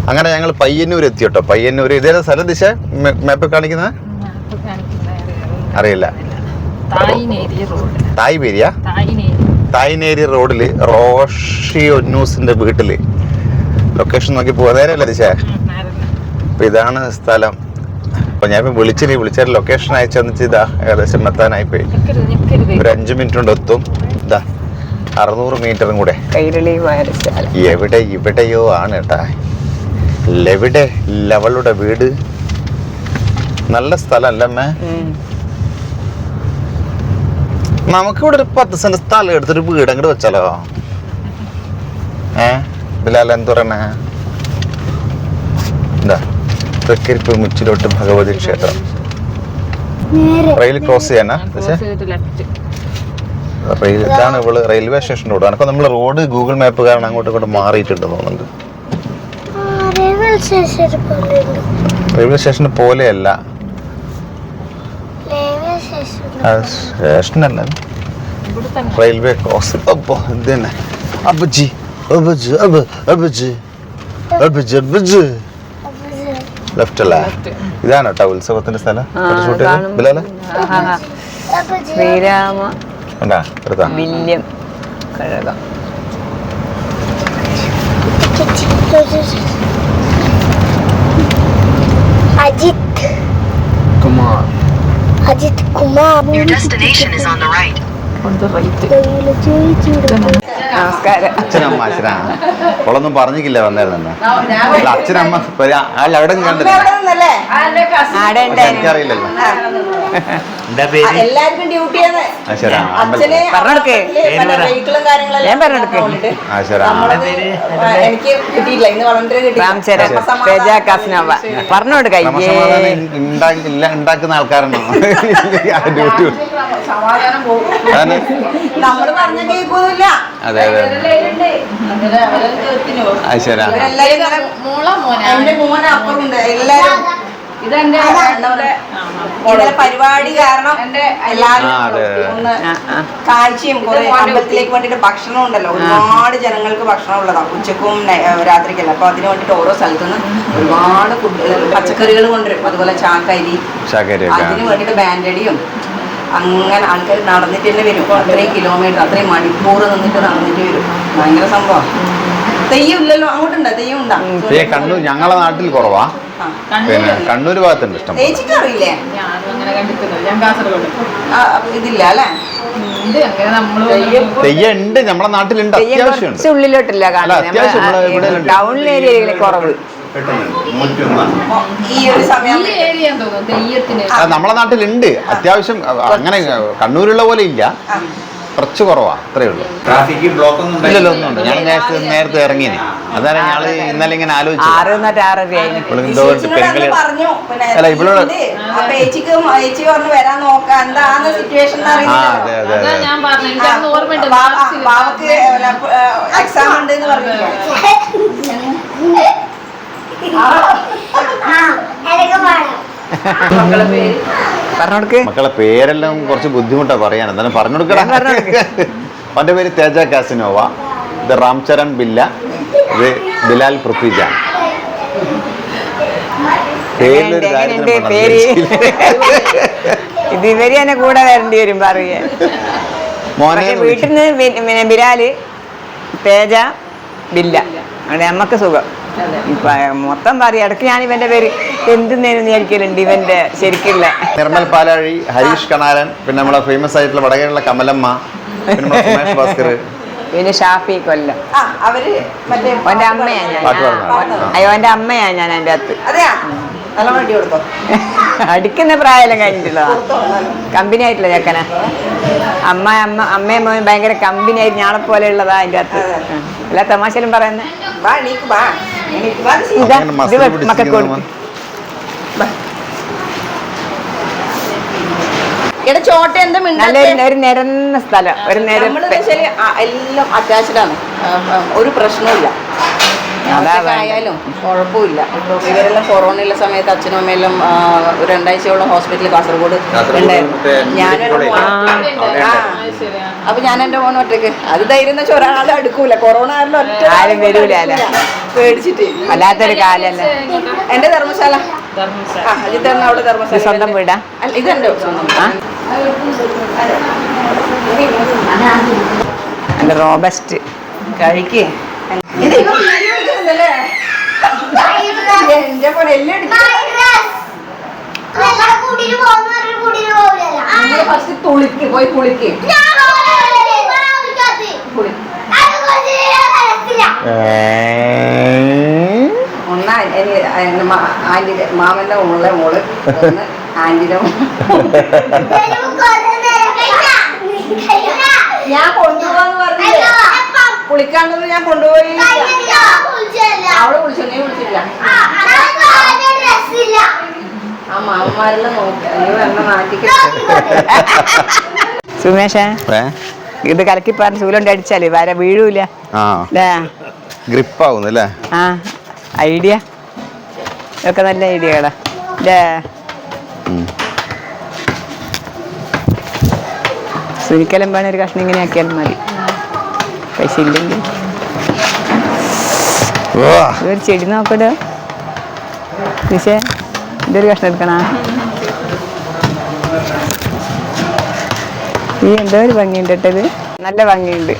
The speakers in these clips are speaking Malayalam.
അങ്ങനെ ഞങ്ങൾ പയ്യന്നൂർ എത്തി കേട്ടോ. പയ്യന്നൂർ ഇതേ സ്ഥലം ദിശ മാപ്പ് കാണിക്കുന്ന അറിയില്ല. തായ്നേരി റോഡില് റോഷി ഒന്നൂസിന്റെ വീട്ടില് ലൊക്കേഷൻ നോക്കി പോവാ. നേരല്ലേ ദിശ? അപ്പൊ ഇതാണ് സ്ഥലം. അപ്പൊ ഞാൻ വിളിച്ചാൽ ലൊക്കേഷൻ അയച്ചു തന്നിട്ട് ഇതാ ഏകദേശം എത്താനായി പോയി. ഒരു 5 മിനിറ്റ് കൊണ്ട് എത്തും. ഇതാ 600 മീറ്ററും കൂടെ. എവിടെയോ ആണ് കേട്ടാ. എവിടെ ലവളുടെ വീട്. നല്ല സ്ഥലം അല്ലമ്മേ. നമുക്കിവിടെ ഒരു 10 സെന്റ് സ്ഥലം എടുത്തൊരു വീട് അങ്ങോട്ട് വെച്ചാലോ? ബിലാൽ എന്ത് പറയണേ? എന്താ തൃക്കരിപ്പ് മുച്ചിലോട്ട് ഭഗവതി ക്ഷേത്രം. റെയിൽ ക്രോസ് ചെയ്യാനാ? ഇതാണ് ഇവള് റെയിൽവേ സ്റ്റേഷൻ്റെ റോഡ്. അനക്കം നമ്മൾ റോഡ് ഗൂഗിൾ മാപ്പ് കാരണം അങ്ങോട്ടും ഇങ്ങോട്ട് മാറിയിട്ടുണ്ട് തോന്നുന്നുണ്ട്. റെയിൽവേ സ്റ്റേഷന് പോലെയല്ല, സ്റ്റേഷനല്ല, റെയിൽവേ ക്രോസ്. അപ്പൊ ഇത് തന്നെ അബജി അബജ് അബജ് അബജ് അബജ് ലെഫ്റ്റ് അല്ലേ? ഇതാണ് കേട്ടോ ഉത്സവത്തിന്റെ സ്ഥലം. Sreerama Villyam Kazhakam. Ajith Kumar. Your destination is on the right. നമസ്കാരം. അച്ഛനമ്മ അവളൊന്നും പറഞ്ഞില്ല വന്നായിരുന്നു. അച്ഛനമ്മ അവിടെ കണ്ടില്ല, എനിക്കറിയില്ലല്ലോ. എല്ലാവർക്കും ഡ്യൂട്ടിയാണ്. എനിക്ക് കിട്ടിയില്ല, ഇന്ന് വളണ്ടിയർ ഉണ്ടാക്കുന്ന ആൾക്കാരാണോ? നമ്മള് പറഞ്ഞ കേൾക്കൊന്നുമില്ല. അതെ അതെ എന്റെ മോനെ അപ്പുറമുണ്ട്. എല്ലാരും പരിപാടി കാരണം എല്ലാരും ഒന്ന് കാഴ്ചയും കുറെ അമ്പലത്തിലേക്ക് വേണ്ടിട്ട് ഭക്ഷണം ഉണ്ടല്ലോ. ഒരുപാട് ജനങ്ങൾക്ക് ഭക്ഷണം ഉള്ളതാണ് ഉച്ചക്കും രാത്രിക്കല്ല. അപ്പൊ അതിന് വേണ്ടിട്ട് ഓരോ സ്ഥലത്തുനിന്ന് ഒരുപാട് പച്ചക്കറികൾ കൊണ്ടുവരും. അതുപോലെ ചാക്കരി, അതിന് വേണ്ടിട്ട് ബാൻഡടിയും അങ്ങനെ ആൾക്കാർ നടന്നിട്ട് തന്നെ വരും. അത്രയും കിലോമീറ്റർ, അത്രയും മണിക്കൂർ നിന്നിട്ട് നടന്നിട്ട് വരും. ഭയങ്കര സംഭവം. തെയ്യം ഇല്ലല്ലോ? അങ്ങോട്ടുണ്ടോ തെയ്യം? ഉണ്ടാ കണ്ണൂർ ഞങ്ങളെ നാട്ടിൽ കുറവാ, പിന്നെ കണ്ണൂർ ഭാഗത്തുണ്ട് ഇഷ്ടം. ചേച്ചിക്ക് അറിയില്ലേ? ഇതില്ല അല്ലേ? തെയ്യം ഉണ്ട് നമ്മളെ നാട്ടിലുണ്ട്, അത്യാവശ്യം ഉള്ളിലോട്ടില്ല, ടൗൺ ഏരിയയിലെ കുറവ്. നമ്മളെ നാട്ടിലുണ്ട് അത്യാവശ്യം. അങ്ങനെ കണ്ണൂരുള്ള പോലെ ഇല്ല, കുറച്ച് കുറവാ, അത്രേ ഉള്ളൂ. ട്രാഫിക് ബ്ലോക്ക് ഒന്നും ഇല്ലല്ലോ, ഒന്നുണ്ട്. ഞാൻ നേരത്തെ ഇറങ്ങിനെ. അതാണ് ഞങ്ങള് ഇന്നലെ ഇങ്ങനെ ആലോചിച്ചു. അല്ല ഇവളോട് എക്സാം ഉണ്ട് എന്ന് പറഞ്ഞു. മക്കളെ പേരെല്ലാം കുറച്ച് ബുദ്ധിമുട്ടാ പറയാൻ. എന്തായാലും പറഞ്ഞു കൊടുക്കണം. അവന്റെ പേര് തേജ കാസിനോവ, ഇത് റാംചരൺ ബില്ല, ഇത് ബിലാൽ പൃഥ്വിജാൻ. ഇത് ഇവര് തന്നെ കൂടെ വരേണ്ടി വരും പറയ. വീട്ടിൽ നിന്ന് ബിലാല്, തേജ, ബില്ല. അവിടെ അമ്മക്ക് സുഖം. ഇപ്പൊ മൊത്തം പറയും. ഇടയ്ക്ക് ഞാൻ ഇവന്റെ പേര് എന്തെന്നേന്ന് വിചാരിക്കലുണ്ട്. ഇവന്റെ ശരിക്കില്ല നിർമ്മൽ പാലാഴി, ഹരീഷ് കണാരൻ, പിന്നെ നമ്മളെ ഫേമസ് ആയിട്ടുള്ള വടകരയുള്ള കമലമ്മ, പിന്നെ സുമേഷ് ഭാസ്കർ, പിന്നെ ഷാഫി കൊല്ലം. അവന്റെ അമ്മയാ ഞാൻ. അയ്യോ എന്റെ അമ്മയാ ഞാൻ അതിന്റെ അകത്ത്. അടിക്കുന്ന പ്രായം കഴിഞ്ഞിട്ടുള്ളതാ. കമ്പനി ആയിട്ടുള്ള ചെക്കന. അമ്മയും മോനും ഭയങ്കര കമ്പനി ആയിട്ട് ഞാളെ പോലെ ഉള്ളതാ അതിന്റെ അകത്ത്. എല്ലാ തമാശയിലും പറയുന്നത് മക്കൾ കൊടുക്കും. ഒരു നിരന്ന സ്ഥലം, ഒരു എല്ലാം അറ്റാച്ച്ഡ് ആണ്. ഒരു പ്രശ്നമില്ല. ആയാലും കുഴപ്പമില്ല. ഇവരെല്ലാം കൊറോണയുള്ള സമയത്ത് അച്ഛനും അമ്മയെല്ലാം ഒരു 2 ആഴ്ചയോളം ഹോസ്പിറ്റലിൽ കാസർഗോഡ് ഉണ്ടായിരുന്നു. അപ്പൊ ഞാൻ എൻ്റെ മോൻ ഒറ്റയ്ക്ക് അത് ധൈര്യം വെച്ചാൽ ഒരാളെ അടുക്കൂല. കൊറോണ ആരും വരൂല പേടിച്ചിട്ട്. വല്ലാത്തൊരു കാലല്ലേ. എന്റെ ധർമ്മശാല അജിത്തേട്ടൻ അവിടെ ധർമ്മശാല. സ്വന്തം വീടാ? അല്ല, ഇതെന്റെ സ്വന്തം. എൻ്റെ റോബസ്റ്റ് കഴിക്കേ എന്റെ പോലെ എല്ലാം ഫസ്റ്റ് തുളിക്ക് പോയി കുളിക്ക്. ഒന്നാ ആന്റിന്റെ മാമന്റെ മോള് ഒന്ന് ആന്റിന്റെ ഞാൻ കൊണ്ടുപോവാന്ന് പറഞ്ഞില്ലേ, കുളിക്കാണ്ടെന്ന് ഞാൻ കൊണ്ടുപോയി. അവള് വിളിച്ചു, നീ വിളിച്ചില്ല. ആ മാമന്മാരെല്ലാം നോക്കി നീ വരണ നാട്ടിക്ക്. സുമേഷേ, ഇത് കലക്കി പറഞ്ഞ് ചൂലുകൊണ്ട് അടിച്ചാല് വര വീഴൂല. ഗ്രിപ്പാവുന്നല്ലേ? ആ, ഐഡിയ ഇതൊക്കെ നല്ല ഐഡിയകളാ അല്ലേ? സുനിക്കലമ്പാണ് ഒരു കഷ്ണം ഇങ്ങനെ ആക്കിയാലും മതി. പൈസ ഇല്ലെങ്കിൽ ഇതൊരു ചെടി നോക്കടോ നിശേ, ഇതൊരു കഷ്ണം എടുക്കണ. ഈ എന്തോ ഒരു ഭംഗിയുണ്ട് കേട്ടത്, നല്ല ഭംഗിയുണ്ട്.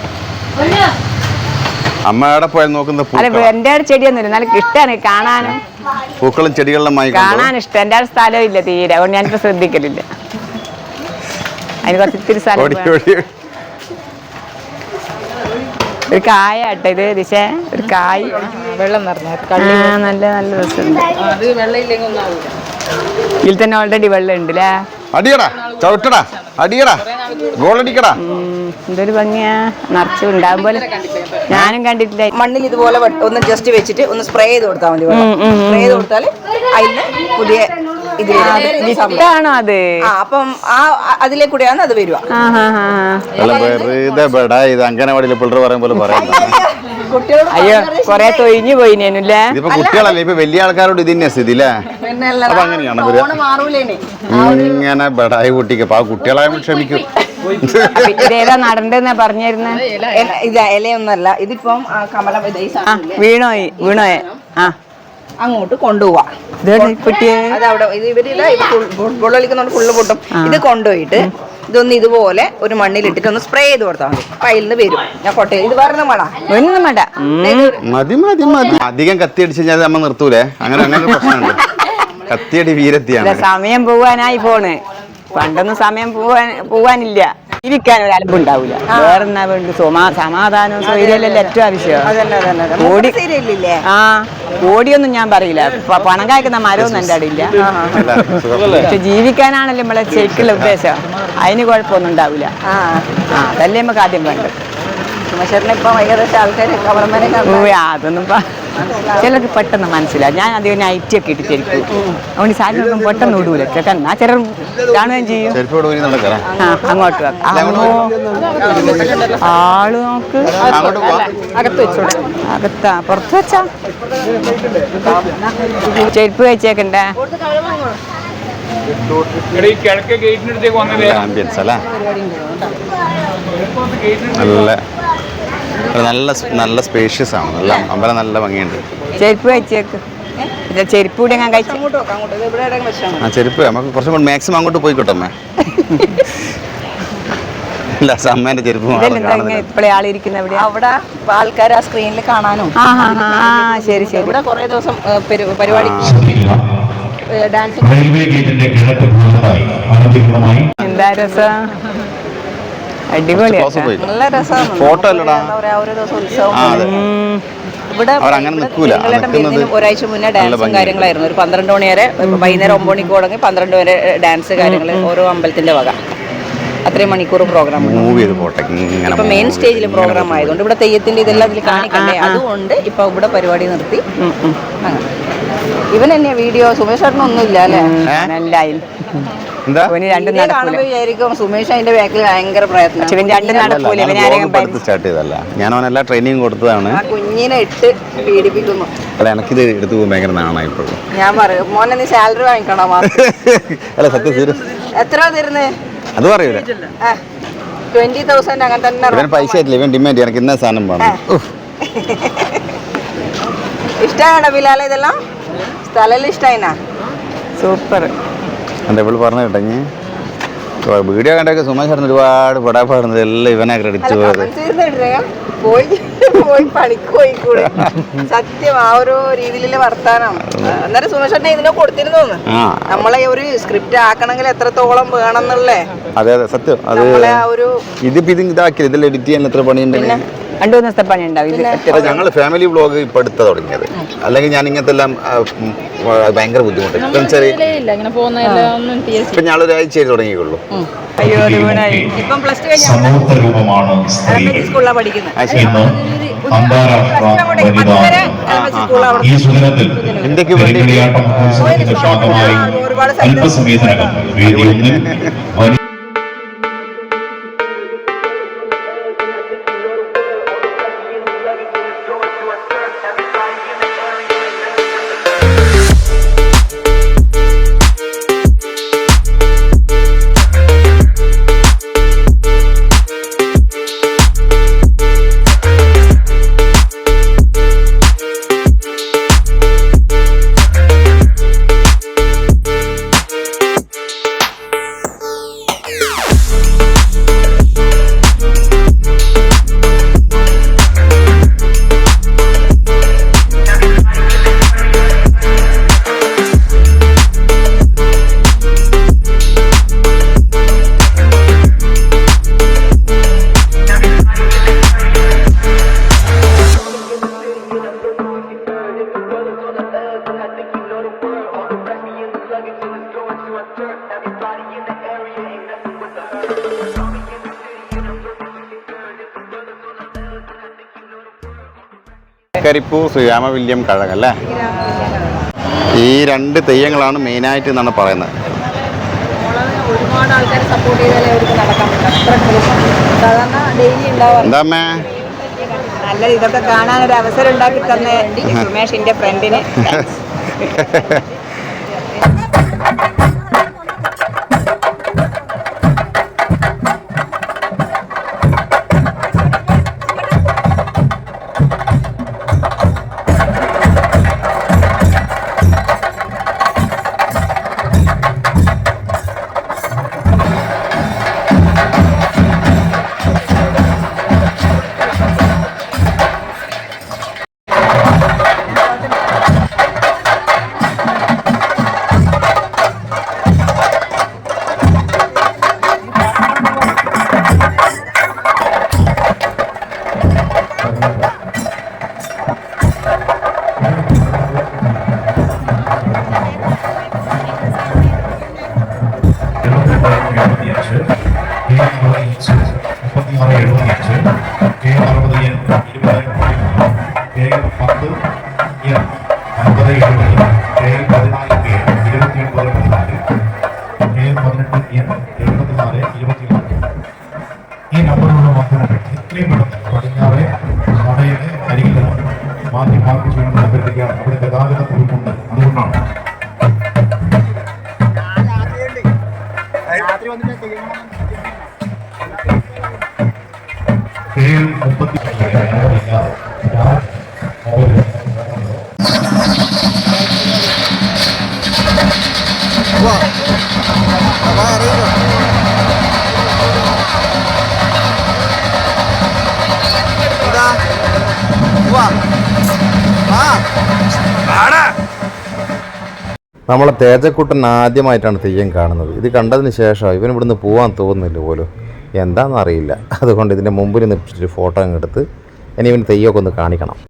അമ്മ എവിടെ പോയാൽ നോക്കുന്ന അല്ല, എൻ്റെ അവിടെ ചെടിയൊന്നുമില്ല, നല്ല ഇഷ്ടമാണ് കാണാനും. പൂക്കളും ചെടികളിലും കാണാൻ ഇഷ്ടം. എൻ്റെ അവിടെ സ്ഥലവും ഇല്ല തീരെ, അതുകൊണ്ട് ഞാനിപ്പോ ശ്രദ്ധിക്കലില്ല. അതിന് കുറച്ച് ഇത്തിരി സ്ഥലം. ഒരു കായ കേട്ടോ ഇത് ദിശ, ഒരു കായ് വെള്ളം നിറഞ്ഞ നല്ല നല്ല രസമുണ്ട്. ഇതിൽ തന്നെ ഓൾറെഡി വെള്ളം ഉണ്ട് അല്ലേ? അടിയടാ ചവിട്ടടാ, അടിയടാ, ഗോളടിക്കടാ. എന്തൊരു ഭംഗിയാ, നിറച്ചു ഉണ്ടാകും പോലെ. ഞാനും കണ്ടിട്ടില്ല. മണ്ണിൽ ഇതുപോലെ ഒന്ന് ജസ്റ്റ് വെച്ചിട്ട് ഒന്ന് സ്പ്രേ ചെയ്ത് കൊടുത്താൽ മതി. സ്പ്രേ ചെയ്ത് കൊടുത്താൽ അതിന് പുതിയ വിത്താണോ അത്? അപ്പം അതിലെ കൂടെയാണ് അത് വരുക. ഇത് അംഗനവാടിയിലെ പിള്ളേർ പറയും പോലെ പറയാം. അയ്യോ, കൊറേ തൊഴിഞ്ഞു പോയിനേനുല്ലേ. ഇതിപ്പോ കുട്ടികളല്ലേ, ഇപ്പൊ വലിയ ആൾക്കാരോട് ഇതിന്റെ സ്ഥിതി അല്ലേ? അപ്പൊ അങ്ങനെയാണ് ഇങ്ങനെ ബെടായി കുട്ടിക്ക് ആ കുട്ടികളായ ക്ഷമിക്കും. ഇതേതാ നടണ്ടെന്നാ പറഞ്ഞിരുന്ന? ഇത് ഇലയൊന്നല്ല, ഇതിപ്പം കമലം വീണോയി വീണോയെ. ആ, അങ്ങോട്ട് കൊണ്ടുപോവാ. അതവിടെ ഇവരില്ല, ഫുട്ബോൾ കളിക്കുന്നോണ്ട് ഫുള്ള് പൊട്ടും. ഇത് കൊണ്ടുപോയിട്ട് ഇതൊന്ന് ഇതുപോലെ ഒരു മണ്ണിലിട്ടിട്ട് ഒന്ന് സ്പ്രേ ചെയ്ത് കൊടുത്താൽ മതി. പൈലിന് വരും. ഞാൻ കൊട്ടയിൽ ഇത് വേറെ മതി മതി മതി. അധികം കത്തി അടിച്ച് കഴിഞ്ഞാൽ നമ്മ നിർത്തൂലേ? അങ്ങനെ അങ്ങനെ പ്രശ്നമുണ്ട്. കത്തിയടി വീരത്തിയാണ്. സമയം പോവാനായി പോണ്. പണ്ടൊന്നും സമയം പോവാനില്ല. ഇരിക്കാൻ ഒരു അലമ്പ് ഉണ്ടാവില്ല. വേറെന്നാ വേണ്ട സമാധാനവും സൗകര്യമെല്ലാം ഏറ്റവും ആവശ്യം. ആ, ഓടിയൊന്നും ഞാൻ പറയില്ല. പണം കായ്ക്കുന്ന മരമൊന്നും എൻ്റെ അടിയില്ല. പക്ഷെ ജീവിക്കാനാണല്ലോ നമ്മളെ ശരിക്കുള്ള ഉദ്ദേശം. അതിന് കുഴപ്പമൊന്നും ഉണ്ടാവില്ല. അതല്ലേ നമുക്ക് ആദ്യം വേണ്ടത്. അതൊന്നും ചിലർക്ക് പെട്ടെന്ന് മനസ്സിലാവും. ഞാൻ അധികം നൈറ്റി ഒക്കെ ഇട്ടിരിക്കും. അതുകൊണ്ട് സാരി നോക്കും പെട്ടെന്ന് വിടൂല. ആ ചിലർ കാണുകയും ചെയ്യും. അങ്ങോട്ട് ആള് നോക്ക്. അകത്ത് വെച്ചോടെ? അകത്താ, പുറത്ത് വെച്ചാ ചെരുപ്പ് കഴിച്ചേക്കണ്ടേ? ആംബിയൻസ് അല്ലേ? നല്ല നല്ല നല്ല സ്പേഷ്യസ് ആണ്. നല്ല അമ്പലം, നല്ല ഭംഗിയുണ്ട്. ചെരുപ്പ് കഴിച്ചേക്ക്. ചെരുപ്പ് കൂടി ഞാൻ കഴിച്ചു. ആ ചെരുപ്പ് നമുക്ക് കുറച്ചും കൂടി മാക്സിമം അങ്ങോട്ട് പോയി കിട്ടും. ഇല്ല, അമ്മേന്റെ ചെരുപ്പ് ഇപ്പഴേ ആളിരിക്കുന്ന എവിടെ? അവിടെ ആൾക്കാർ ആ സ്ക്രീനിൽ കാണാനും. ശരി ശരി. ഇവിടെ കുറെ ദിവസം പരിപാടി ഡാൻസ്. എന്താ രസം, അടിപൊളി, നല്ല രസമാണ്. ഫോട്ടോ അല്ലടാ, ഓരോ ദിവസം ഉത്സവം. ഇവിടെ ഒരാഴ്ച മുന്നേ ഡാൻസും കാര്യങ്ങളായിരുന്നു. ഒരു 12 മണി വരെ, വൈകുന്നേരം 9 മണിക്ക് തുടങ്ങി 12 വരെ ഡാൻസ് കാര്യങ്ങൾ ഓരോ അമ്പലത്തിന്റെ വക. അത്രയും മണിക്കൂർ പ്രോഗ്രാം. ഇപ്പൊ മെയിൻ സ്റ്റേജിൽ പ്രോഗ്രാം ആയതുകൊണ്ട് ഇവിടെ തെയ്യത്തിന്റെ ഇതെല്ലാം ഇതിൽ കാണിക്കണ്ടേ, അതുകൊണ്ട് ഇപ്പൊ ഇവിടെ പരിപാടി നിർത്തി. അങ്ങനെ ഇവൻ തന്നെയാ വീഡിയോ. സുമേഷ് ചേട്ടനൊന്നും ഇല്ല അല്ലേ? എന്താ ഇവന് രണ്ടും നടക്കൂല. കാണുമ്പോ വിചാരിക്കും സുമേഷ് അതിന്റെ ബാക്കിൽ ഭയങ്കര പ്രയത്നം. പക്ഷെ ഇവൻ രണ്ടും നടക്കൂല. ഇവന് ആരെയും സ്റ്റാർട്ട് ചെയ്തല്ല, ഞാൻ അവനെല്ലാം ട്രെയിനിങ് കൊടുത്തതാണ്. ആ കുഞ്ഞിനെ ഇട്ട് പീഡിപ്പിക്കുന്നു. അല്ല എനിക്കിത് എടുത്തു പോകുമ്പോൾ ഭയങ്കര നാണായി ഇപ്പോഴും. ഞാൻ പറയും മോനെ നീ സാലറി വാങ്ങിക്കണോ മാസം? അല്ല സത്യം സീരിയസ്. എത്ര തരുന്നേ? അത് പറയൂല. 20,000 അങ്ങനെ തന്നെ. ഇവൻ പൈസ ആയിട്ടില്ല, ഇവൻ ഡിമാൻഡ് എനിക്ക് ഇന്ന സാധനം വേണം. ഇഷ്ടമാണോ ബിലാലെ ഇതെല്ലാം? സ്ഥലം ഇഷ്ടമായിനാ? സൂപ്പർ. എൻ്റെ ഇവള് പറഞ്ഞു കേട്ടോ, ഞാൻ വീഡിയോ കണ്ടൊക്കെ സുമേഷ് ചേട്ടൻ ഒരുപാട് പടാപ്പാടുന്നത് എല്ലാം ഇവനാ ക്രെഡിറ്റ് പോയത്. പോയി പോയി പണിക്ക് പോയിക്കൂടെ? സത്യം ആ ഒരു രീതിയിലുള്ള വർത്താനം. അന്നേരം സുമേഷ് ഇതിനെ കൊടുത്തിരുന്നു. നമ്മളെ ഒരു സ്ക്രിപ്റ്റ് ആക്കണമെങ്കിൽ എത്രത്തോളം വേണം എന്നുള്ളേ. അതെ അതെ സത്യം. അത് ഇതിപ്പോ ഇതാക്കിയത് ഇതിൽ എഡിറ്റ് ചെയ്യാൻ എത്ര പണിയുണ്ട്? 2 ദിവസത്തെ പണി ഉണ്ടാവും. ഞങ്ങൾ ഫാമിലി വ്ളോഗ് ഇപ്പൊ എടുത്ത തുടങ്ങിയത്, അല്ലെങ്കിൽ ഞാൻ ഇങ്ങനത്തെ എല്ലാം ഭയങ്കര ബുദ്ധിമുട്ട്. ഇപ്പൊ ഞാൻ ഒരാഴ്ച തുടങ്ങിയുള്ളൂ. അയ്യോ ഇപ്പം പ്ലസ് 2 സമൂഹ രൂപമാണ് സ്കൂളിലാണ് പഠിക്കുന്നത്. ഈ സുദിനത്തിൽ കരിങ്കളിയാട്ട മഹോത്സവത്തിന്റെ ഭാഗമായി അല്പസമയത്തിനകം വേദി ഒന്നിൽ കരിപ്പൂ ശ്രീരാമവില്യം കഴകല്ലേ, ഈ 2 തെയ്യങ്ങളാണ് മെയിനായിട്ട് എന്നാണ് പറയുന്നത്. ഒരുപാട് ആൾക്കാർ സപ്പോർട്ട് ചെയ്താലേ അവർക്ക് നടക്കാൻ പറ്റും. സാധാരണ ഡെയിലി ഉണ്ടാവാം. എന്താ അമ്മേ? നല്ല ഇതൊക്കെ കാണാനൊരു അവസരം ഉണ്ടാക്കി തന്നെ സുമേഷിന്റെ ഫ്രണ്ടിന്. ഈ നമ്പറുള്ള വാഹനങ്ങൾ എത്രയും പെട്ടെന്ന് പടിഞ്ഞാറെ നടയുടെ അരികിൽ മാറ്റി പാർക്ക് ചെയ്യണമെന്ന് അഭ്യർത്ഥിക്കുകയാണ്. അവിടെ ഗതാഗത കുറിപ്പുണ്ട്, അതുകൊണ്ടാണ്. നമ്മളെ തേജക്കുട്ടൻ ആദ്യമായിട്ടാണ് തെയ്യം കാണുന്നത്. ഇത് കണ്ടതിന് ശേഷം ഇവൻ ഇവിടുന്ന് പോകാൻ തോന്നുന്നില്ല പോലും, എന്താണെന്നറിയില്ല. അതുകൊണ്ട് ഇതിൻ്റെ മുമ്പിൽ നിർത്തിച്ചിട്ട് ഫോട്ടോ അങ്ങ് എടുത്ത് ഇനി ഇവൻ തെയ്യമൊക്കെ ഒന്ന് കാണിക്കണം.